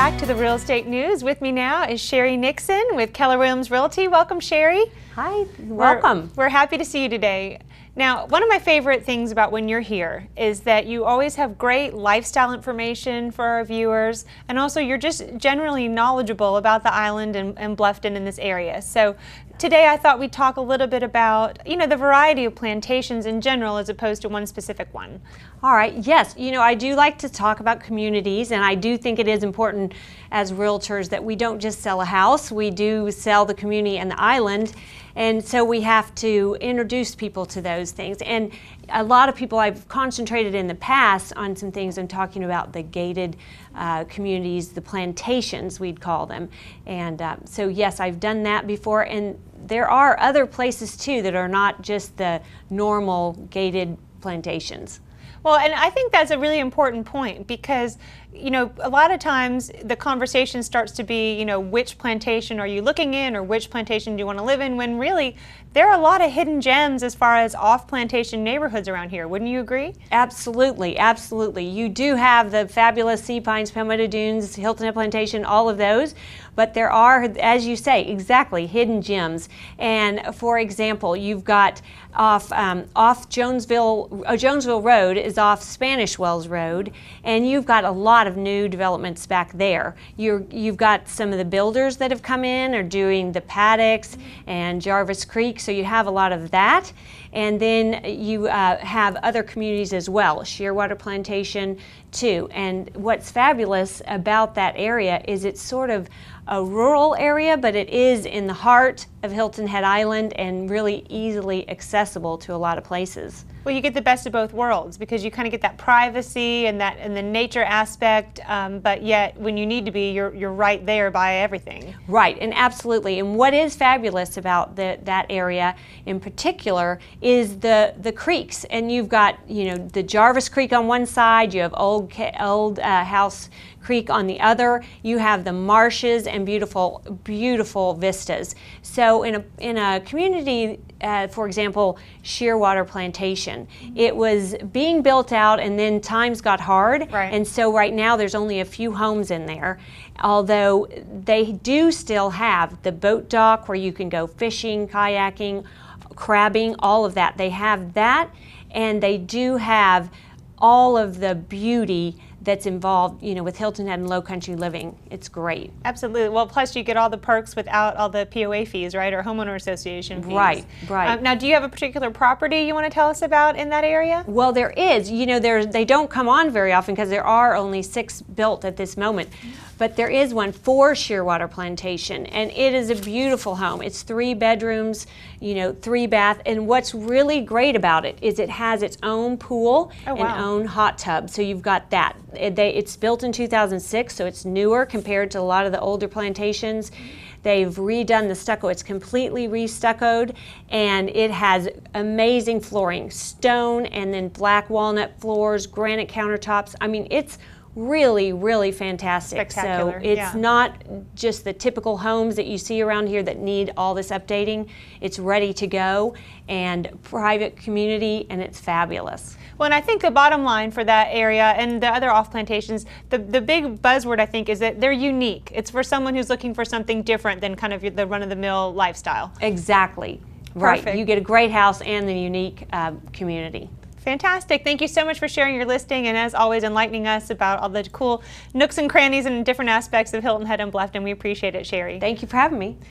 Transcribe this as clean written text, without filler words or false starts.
back to the Real Estate News. With me now is Sheri Nixon with Keller Realty. Welcome, Sheri. Hi, welcome. We're happy to see you today. Now, one of my favorite things about when you're here is that you always have great lifestyle information for our viewers, and also you're just generally knowledgeable about the island and Bluffton in this area. So today I thought we'd talk a little bit about, the variety of plantations in general as opposed to one specific one. All right, yes, I do like to talk about communities, and I do think it is important as realtors that we don't just sell a house, we do sell the community and the island. And so we have to introduce people to those things. And a lot of people, I've concentrated in the past on some things. I'm talking about the gated communities, the plantations, we'd call them. And so yes, I've done that before. And there are other places too that are not just the normal gated plantations. Well, and I think that's a really important point because, a lot of times the conversation starts to be, which plantation are you looking in or which plantation do you want to live in, when really there are a lot of hidden gems as far as off-plantation neighborhoods around here. Wouldn't you agree? Absolutely, absolutely. You do have the fabulous Sea Pines, Palmetto Dunes, Hilton Head Plantation, all of those, but there are, as you say, exactly, hidden gems. And for example, you've got off Jonesville Road is off Spanish Wells Road, and you've got a lot of new developments back there. You've got some of the builders that have come in are doing the paddocks and Jarvis Creek, so you have a lot of that. And then you have other communities as well, Shearwater Plantation too. And what's fabulous about that area is it's sort of a rural area, but it is in the heart of Hilton Head Island and really easily accessible to a lot of places. Well, you get the best of both worlds because you kind of get that privacy and the nature aspect, but yet when you need to be, you're right there by everything. Right, and absolutely. And what is fabulous about that area in particular is the creeks. And you've got the Jarvis Creek on one side, you have Old House Creek on the other, you have the marshes and beautiful, beautiful vistas. So in a community, for example, Shearwater Plantation, it was being built out and then times got hard. Right. And so right now there's only a few homes in there, although they do still have the boat dock where you can go fishing, kayaking, crabbing, all of that. They have that, and they do have all of the beauty that's involved, with Hilton Head and Low Country living. It's great. Absolutely. Well, plus you get all the perks without all the POA fees, right, or homeowner association fees. Right, right. Now, do you have a particular property you want to tell us about in that area? Well, there is. They don't come on very often because there are only 6 built at this moment. But there is one for Shearwater Plantation, and it is a beautiful home. It's 3 bedrooms, 3 bath, and what's really great about it is it has its own pool and own hot tub. So you've got that. It's built in 2006, so it's newer compared to a lot of the older plantations. They've redone the stucco. It's completely re-stuccoed, and it has amazing flooring, stone and then black walnut floors, granite countertops. I mean, it's really, really fantastic. Spectacular. So it's not just the typical homes that you see around here that need all this updating. It's ready to go, and private community, and it's fabulous. Well, and I think the bottom line for that area and the other off plantations, the big buzzword I think is that they're unique. It's for someone who's looking for something different than kind of the run-of-the-mill lifestyle. Exactly. Perfect. Right. You get a great house and the unique community. Fantastic. Thank you so much for sharing your listing and, as always, enlightening us about all the cool nooks and crannies and different aspects of Hilton Head and Bluffton. We appreciate it, Sheri. Thank you for having me.